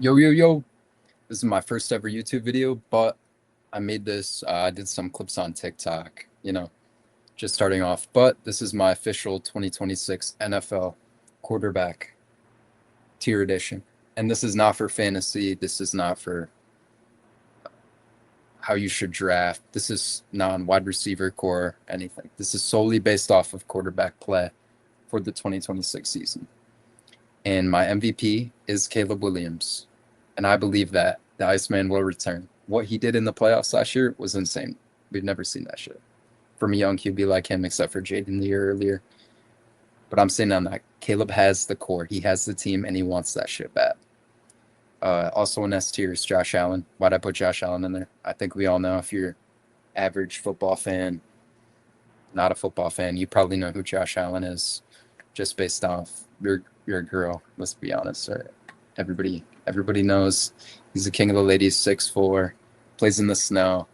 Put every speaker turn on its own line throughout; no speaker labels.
Yo, yo, yo. This is my first ever YouTube video, but I made this. I did some clips on TikTok, just starting off. But this is my official 2026 NFL quarterback tier edition. And this is not for fantasy. This is not for how you should draft. This is non wide receiver core, anything. This is solely based off of quarterback play for the 2026 season. And my MVP is Caleb Williams. And I believe that the Iceman will return. What he did in the playoffs last year was insane. We've never seen that shit from a young QB like him, except for Jaden the year earlier. But I'm saying on that, Caleb has the core, he has the team, and he wants that shit back. Also in S tier is Josh Allen. Why'd I put Josh Allen in there? I think we all know if you're average football fan, not a football fan, you probably know who Josh Allen is, just based off you're a girl. Let's be honest. Right? Everybody knows he's the king of the ladies. 6'4", plays in the snow,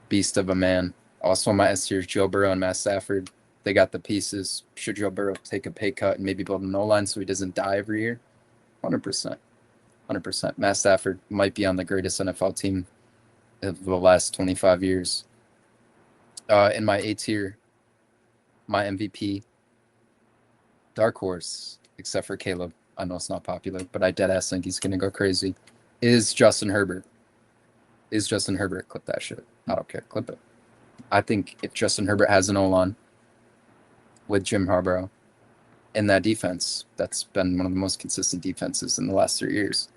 beast of a man. Also, my S tier is Joe Burrow and Matt Stafford. They got the pieces. Should Joe Burrow take a pay cut and maybe build an O-line so he doesn't die every year? 100%. 100%. Matt Stafford might be on the greatest NFL team of the last 25 years. In my A tier, my MVP, dark horse, except for Caleb. I know it's not popular, but I deadass think he's going to go crazy. Is Justin Herbert. Is Justin Herbert. Clip that shit. I don't care. Clip it. I think if Justin Herbert has an O-line with Jim Harbaugh in that defense, that's been one of the most consistent defenses in the last 3 years.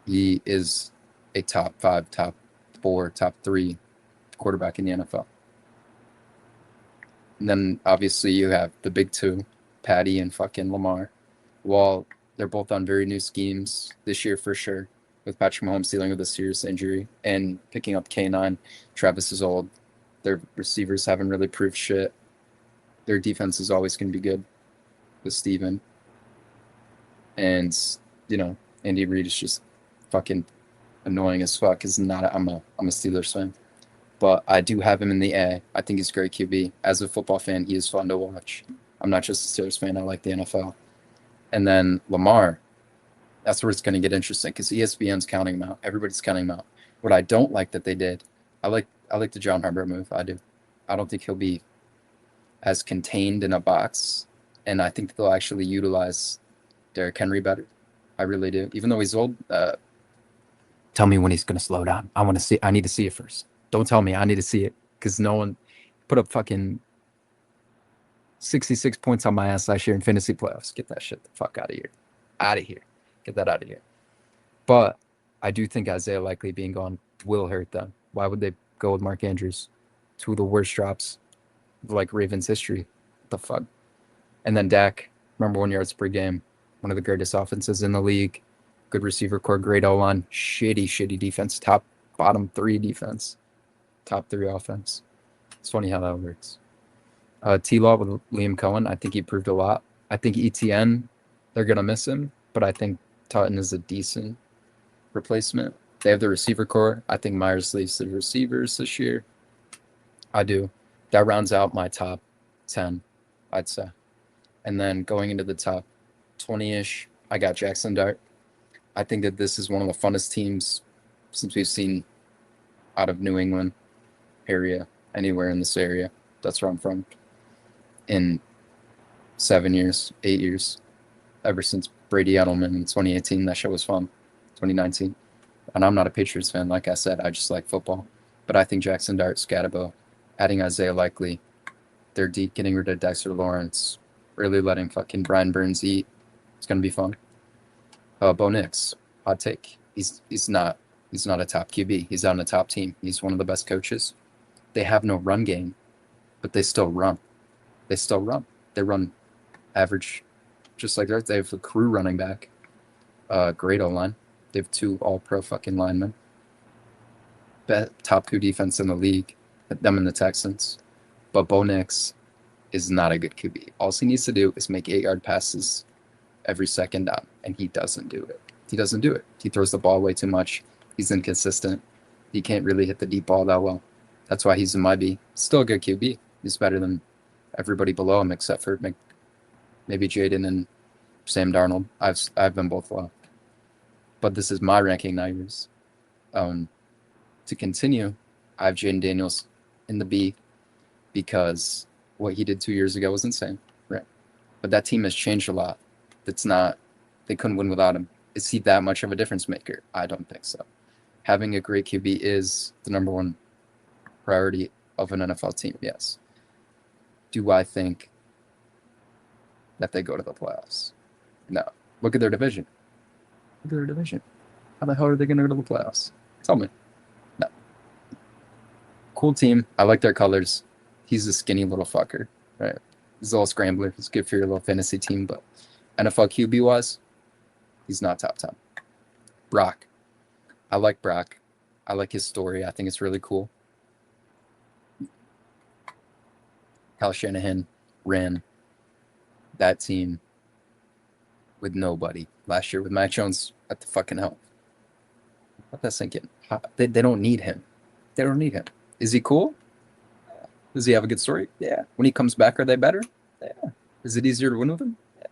He is a top 5, top 4, top 3 quarterback in the NFL. And then obviously you have the big two, Patty and fucking Lamar. While they're both on very new schemes this year for sure, with Patrick Mahomes dealing with a serious injury and picking up K9. Travis is old. Their receivers haven't really proved shit. Their defense is always going to be good with Steven. And, Andy Reid is just fucking annoying as fuck. I'm a Steelers fan. But I do have him in the A. I think he's a great QB. As a football fan, he is fun to watch. I'm not just a Steelers fan. I like the NFL. And then Lamar, that's where it's going to get interesting because ESPN's counting him out. Everybody's counting him out. What I don't like that they did, I like the John Harbaugh move. I do. I don't think he'll be as contained in a box, and I think they'll actually utilize Derrick Henry better. I really do. Even though he's old, tell me when he's going to slow down. I need to see it first. Don't tell me. I need to see it because no one put up fucking 66 points on my ass last year in fantasy playoffs. Get that shit the fuck out of here. Out of here. Get that out of here. But I do think Isaiah Likely being gone will hurt them. Why would they go with Mark Andrews? Two of the worst drops of like Ravens history. What the fuck? And then Dak, number 1 yards per game. One of the greatest offenses in the league. Good receiver core, great O-line. Shitty defense. Bottom 3 defense. Top 3 offense. It's funny how that works. T-Law with Liam Cohen, I think he proved a lot. I think ETN, they're going to miss him, but I think Tutton is a decent replacement. They have the receiver core. I think Myers leaves the receivers this year. I do. That rounds out my top 10, I'd say. And then going into the top 20-ish, I got Jackson Dart. I think that this is one of the funnest teams since we've seen out of New England area, anywhere in this area. That's where I'm from. In 7 years, 8 years, ever since Brady Edelman in 2018. That show was fun. 2019. And I'm not a Patriots fan, like I said. I just like football. But I think Jackson Dart, Scatabo, adding Isaiah Likely, they're deep, getting rid of Dexter Lawrence, really letting fucking Brian Burns eat. It's going to be fun. Bo Nix, hot take. He's not a top QB. He's on a top team. He's one of the best coaches. They have no run game, but they still run. They run average, just like that. They have a crew running back. Great O-line. They have 2 all-pro fucking linemen. Top 2 defense in the league. Them and the Texans. But Bo Nix is not a good QB. All he needs to do is make 8-yard passes every second down, and he doesn't do it. He throws the ball way too much. He's inconsistent. He can't really hit the deep ball that well. That's why he's in my B. Still a good QB. He's better than everybody below him except for maybe Jaden and Sam Darnold. I've been both low. but this is my ranking, not yours. To continue, I have Jaden Daniels in the B because what he did 2 years ago was insane, right? But that team has changed a lot. They couldn't win without him. Is he that much of a difference maker? I don't think so. Having a great QB is the number one priority of an NFL team, yes. Do I think that they go to the playoffs? No. Look at their division. Look at their division. How the hell are they going to go to the playoffs? Tell me. No. Cool team. I like their colors. He's a skinny little fucker, right? He's a little scrambler. He's good for your little fantasy team, but NFL QB wise, he's not top 10. Brock. I like Brock. I like his story. I think it's really cool. Kyle Shanahan ran that team with nobody last year with Mac Jones at the fucking helm. Let that sink in. They don't need him. They don't need him. Is he cool? Yeah. Does he have a good story? Yeah. When he comes back, are they better? Yeah. Is it easier to win with him? Yeah.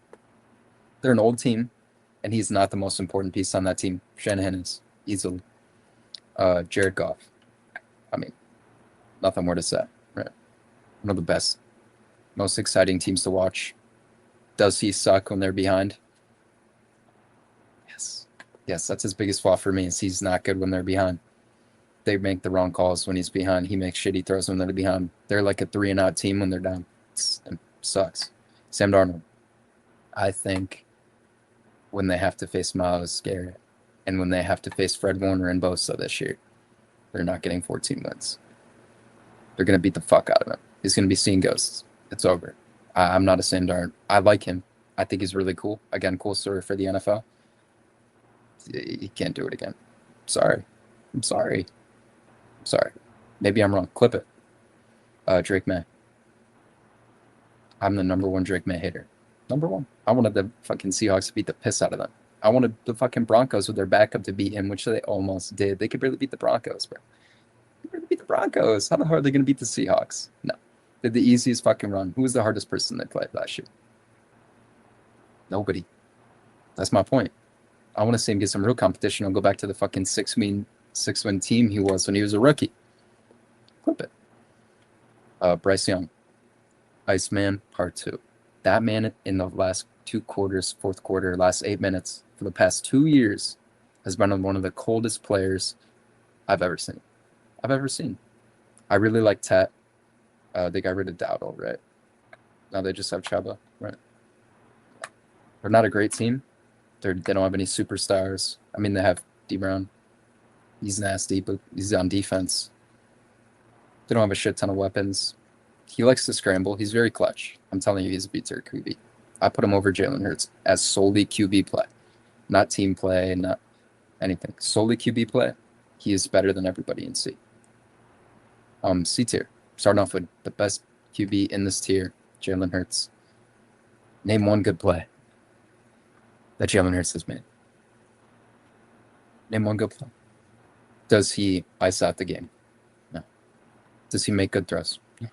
They're an old team, and he's not the most important piece on that team. Shanahan is easily. Jared Goff. I mean, nothing more to say. Right. One of the best, most exciting teams to watch. Does he suck when they're behind? Yes. Yes, that's his biggest flaw for me is he's not good when they're behind. They make the wrong calls when he's behind. He makes shitty throws when they're behind. They're like a 3-and-out team when they're down. It sucks. Sam Darnold. I think when they have to face Miles Garrett and when they have to face Fred Warner and Bosa this year, they're not getting 14 wins. They're going to beat the fuck out of him. He's going to be seeing ghosts. It's over. I'm not a Sam Darnold. I like him. I think he's really cool. Again, cool story for the NFL. He can't do it again. Sorry. I'm sorry. Maybe I'm wrong. Clip it. Drake May. I'm the number one Drake May hater. Number one. I wanted the fucking Seahawks to beat the piss out of them. I wanted the fucking Broncos with their backup to beat him, which they almost did. They could barely beat the Broncos, bro. They could barely beat the Broncos. How the hell are they going to beat the Seahawks? No. Did the easiest fucking run. Who was the hardest person they played last year? Nobody. That's my point. I want to see him get some real competition. I'll go back to the fucking six-win team he was when he was a rookie. Clip it. Bryce Young. Iceman, part 2. That man in the last 2 quarters, fourth quarter, last 8 minutes, for the past 2 years, has been one of the coldest players I've ever seen. I really like Tat. They got rid of Dowdle, right? Now they just have Chuba, right? They're not a great team. They don't have any superstars. I mean, they have D Brown. He's nasty, but he's on defense. They don't have a shit ton of weapons. He likes to scramble. He's very clutch. I'm telling you, he's a B-tier QB. I put him over Jalen Hurts as solely QB play, not team play, not anything. Solely QB play. He is better than everybody in C. C tier. Starting off with the best QB in this tier, Jalen Hurts. Name one good play that Jalen Hurts has made. Name one good play. Does he ice out the game? No. Does he make good throws? No.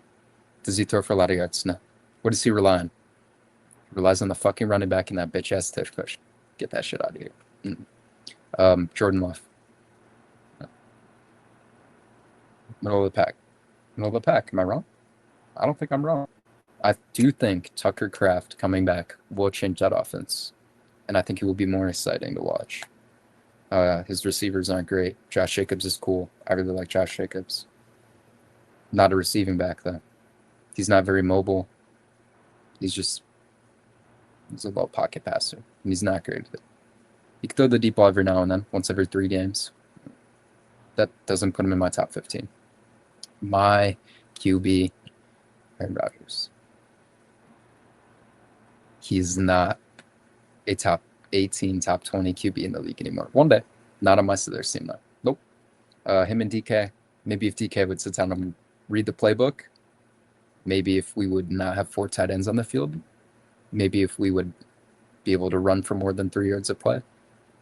Does he throw for a lot of yards? No. What does he rely on? He relies on the fucking running back and that bitch ass tush push. Get that shit out of here. Jordan Love. No. Middle of the pack. Am I wrong? I don't think I'm wrong. I do think Tucker Kraft coming back will change that offense. And I think he will be more exciting to watch. His receivers aren't great. Josh Jacobs is cool. I really like Josh Jacobs. Not a receiving back, though. He's not very mobile. He's a low pocket passer. And he's not great at it. He can throw the deep ball every now and then, once every 3 games. That doesn't put him in my top 15. My QB, Aaron Rodgers. He's not a top 18, top 20 QB in the league anymore. One day. Not on my Steelers team, though. Nope. Him and DK. Maybe if DK would sit down and read the playbook. Maybe if we would not have 4 tight ends on the field. Maybe if we would be able to run for more than 3 yards of play.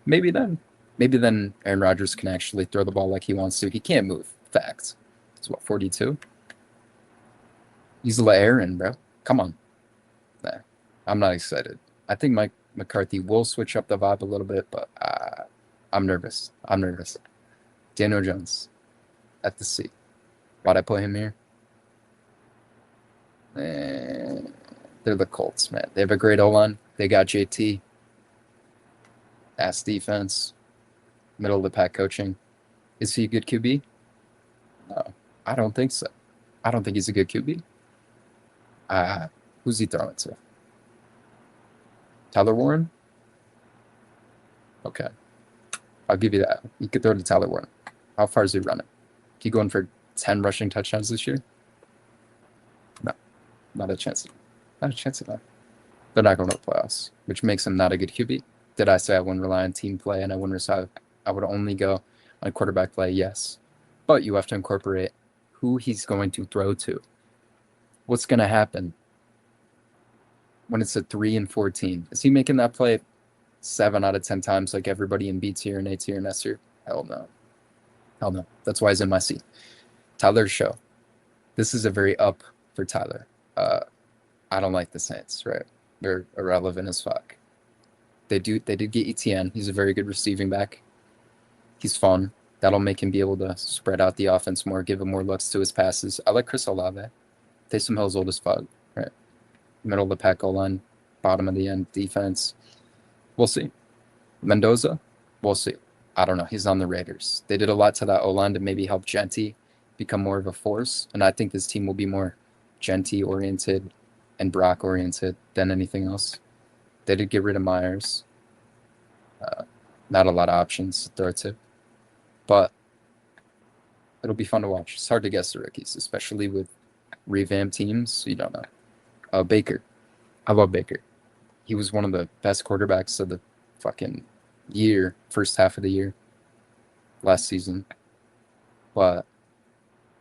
Maybe then Aaron Rodgers can actually throw the ball like he wants to. He can't move. Facts. It's what, 42? He's Aaron, bro. Come on. Nah, I'm not excited. I think Mike McCarthy will switch up the vibe a little bit, but I'm nervous. I'm nervous. Daniel Jones at the C. Why'd I put him here? They're the Colts, man. They have a great O-line. They got JT. Ass defense. Middle of the pack coaching. Is he a good QB? No, I don't think so. I don't think he's a good QB. Who's he throwing to? Tyler Warren? Okay. I'll give you that. You could throw to Tyler Warren. How far is he running? He going for 10 rushing touchdowns this year? No, not a chance. Not a chance of that. They're not going to the playoffs, which makes him not a good QB. Did I say I wouldn't rely on team play and I would only go on quarterback play? Yes. But you have to incorporate who he's going to throw to. What's going to happen when it's a 3-14? Is he making that play 7 out of 10 times like everybody in B tier and A tier and S tier? Hell no. Hell no. That's why he's in my seat. Tyler's show. This is a very up for Tyler. I don't like the Saints, right? They're irrelevant as fuck. They did get ETN. He's a very good receiving back. He's fun. That'll make him be able to spread out the offense more, give him more looks to his passes. I like Chris Olave. Taysom Hill's old as fuck, right? Middle of the pack O-line, bottom of the end defense. We'll see. Mendoza, we'll see. I don't know. He's on the Raiders. They did a lot to that O-line to maybe help Genty become more of a force, and I think this team will be more Genty-oriented and Brock-oriented than anything else. They did get rid of Myers. Not a lot of options to throw to. But it'll be fun to watch. It's hard to guess the rookies, especially with revamped teams. You don't know. Baker. I love Baker. He was one of the best quarterbacks of the fucking year, first half of the year, last season. But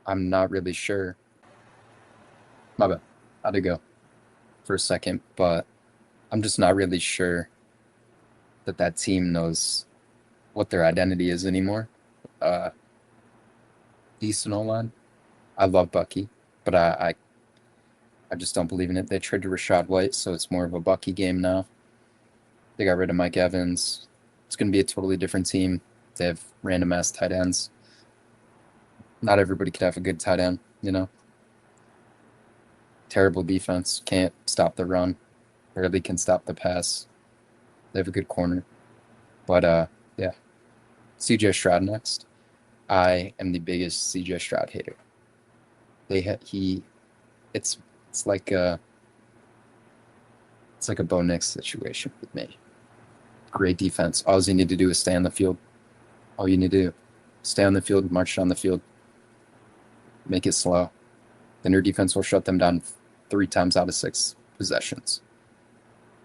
I'm not really sure. My bad. I had to go for a second, but I'm just not really sure that team knows what their identity is anymore. Decent O-line. I love Bucky, but I just don't believe in it. They traded Rashad White, so it's more of a Bucky game now. They got rid of Mike Evans. It's going to be a totally different team. They have random ass tight ends. Not everybody could have a good tight end, you know. Terrible defense. Can't stop the run. Barely can stop the pass. They have a good corner. But yeah. CJ Stroud next. I am the biggest CJ Stroud hater. It's like a Bo Nix situation with me. Great defense. All you need to do is stay on the field. All you need to do, stay on the field, march down the field, make it slow. Then your defense will shut them down 3 times out of 6 possessions.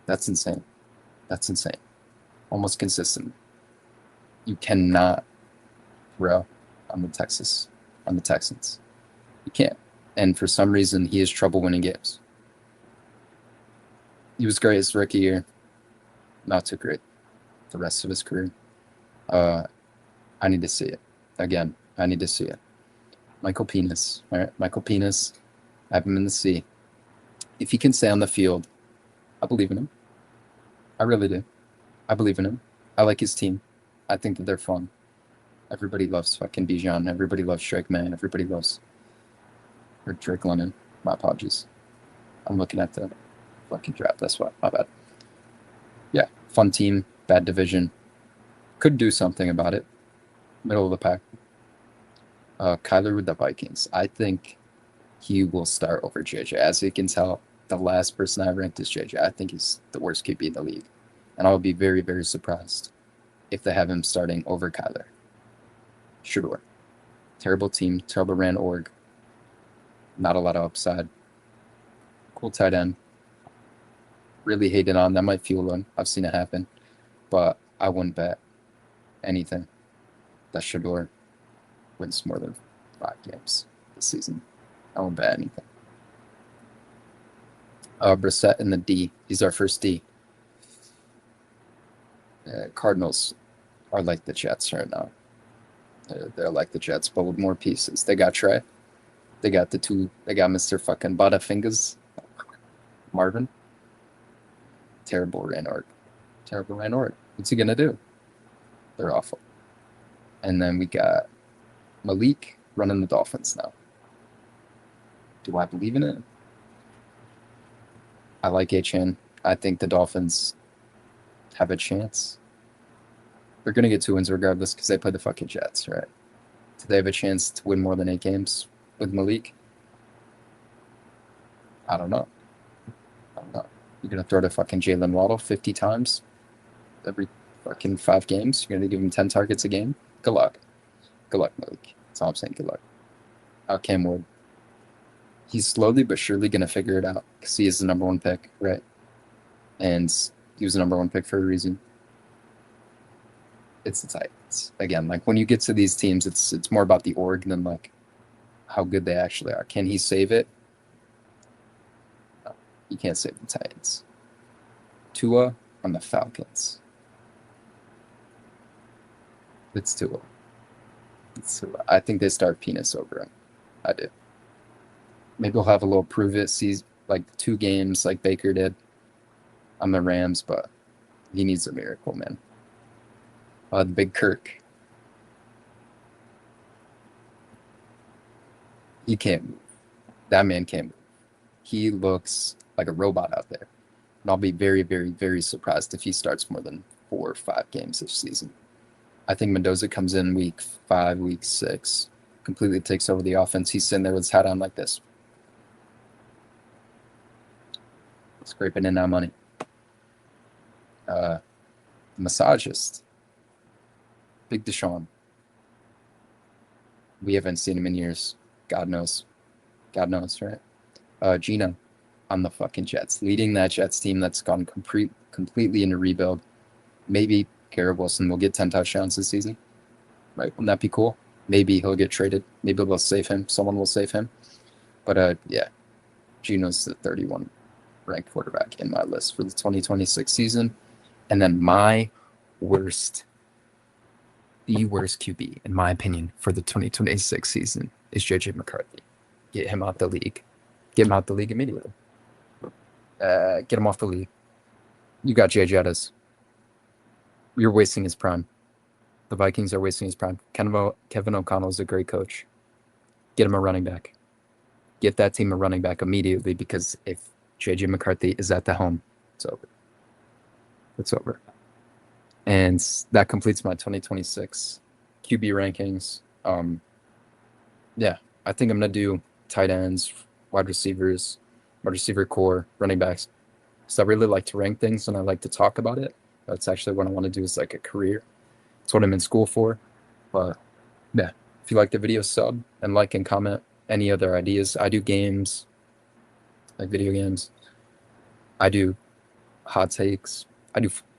That's insane. That's insane. Almost consistent. You cannot throw on the Texans. You can't. And for some reason, he has trouble winning games. He was great his rookie year. Not too great the rest of his career. I need to see it. Again, I need to see it. Michael Penis. All right, Michael Penis. I have him in the C. If he can stay on the field, I believe in him. I really do. I believe in him. I like his team. I think that they're fun. Everybody loves fucking Bijan. Everybody loves Drake May. Everybody loves or Drake London. My apologies. I'm looking at the fucking draft. That's why. My bad. Yeah, fun team. Bad division. Could do something about it. Middle of the pack. Kyler with the Vikings. I think he will start over JJ. As you can tell, the last person I ranked is JJ. I think he's the worst QB in the league. And I would be very, very surprised if they have him starting over Kyler. Shador. Terrible team. Terrible ran org. Not a lot of upside. Cool tight end. Really hated on. That might fuel him. I've seen it happen. But I wouldn't bet anything that Shador wins more than 5 games this season. I won't bet anything. Brissett in the D. He's our first D. Cardinals are like the Jets right now. They're like the Jets, but with more pieces. They got Trey. They got They got Mr. fucking Butterfingers. Marvin. Terrible ran org. What's he gonna do? They're awful. And then we got Malik running the Dolphins now. Do I believe in it? I like H.N. I think the Dolphins have a chance. They're going to get 2 wins regardless because they play the fucking Jets, right? Do they have a chance to win more than 8 games with Malik? I don't know. I don't know. You're going to throw to fucking Jalen Waddle 50 times every fucking 5 games? You're going to give him 10 targets a game? Good luck. Good luck, Malik. That's all I'm saying. Good luck. Cam Ward. He's slowly but surely going to figure it out because he is the number 1 pick, right? And he was the number 1 pick for a reason. It's the Titans. Again, like when you get to these teams, it's more about the org than like how good they actually are. Can he save it? No, he can't save the Titans. Tua on the Falcons. It's Tua. It's Tua. I think they start Penis over him. I do. Maybe we'll have a little prove it, sees like 2 games like Baker did on the Rams, but he needs a miracle, man. The big Kirk. He can't move. That man can't move. He looks like a robot out there. And I'll be very, very, very surprised if he starts more than 4 or 5 games this season. I think Mendoza comes in week 5, week 6, completely takes over the offense. He's sitting there with his hat on like this, scraping in that money. Massagist. Big Deshaun. We haven't seen him in years. God knows. God knows, right? Gino on the fucking Jets, leading that Jets team that's gone completely into rebuild. Maybe Garrett Wilson will get 10 touchdowns this season. Right? Wouldn't that be cool? Maybe he'll get traded. Maybe they'll save him. Someone will save him. But yeah, Gino's the 31 ranked quarterback in my list for the 2026 season. And then my worst, the worst QB, in my opinion, for the 2026 season is JJ McCarthy. Get him out the league. Get him out the league immediately. Get him off the league. You got Jay Jettas. You're wasting his prime. The Vikings are wasting his prime. Kevin O'Connell is a great coach. Get him a running back. Get that team a running back immediately because if JJ McCarthy is at the helm, it's over. It's over. And that completes my 2026 QB rankings. Yeah, I think I'm going to do tight ends, wide receivers, wide receiver core, running backs. So I really like to rank things and I like to talk about it. That's actually what I want to do as like a career. It's what I'm in school for. But yeah, if you like the video, sub and like and comment any other ideas. I do games, like video games. I do hot takes.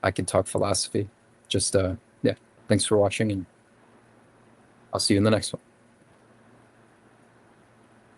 I can talk philosophy. Just yeah, thanks for watching and I'll see you in the next one.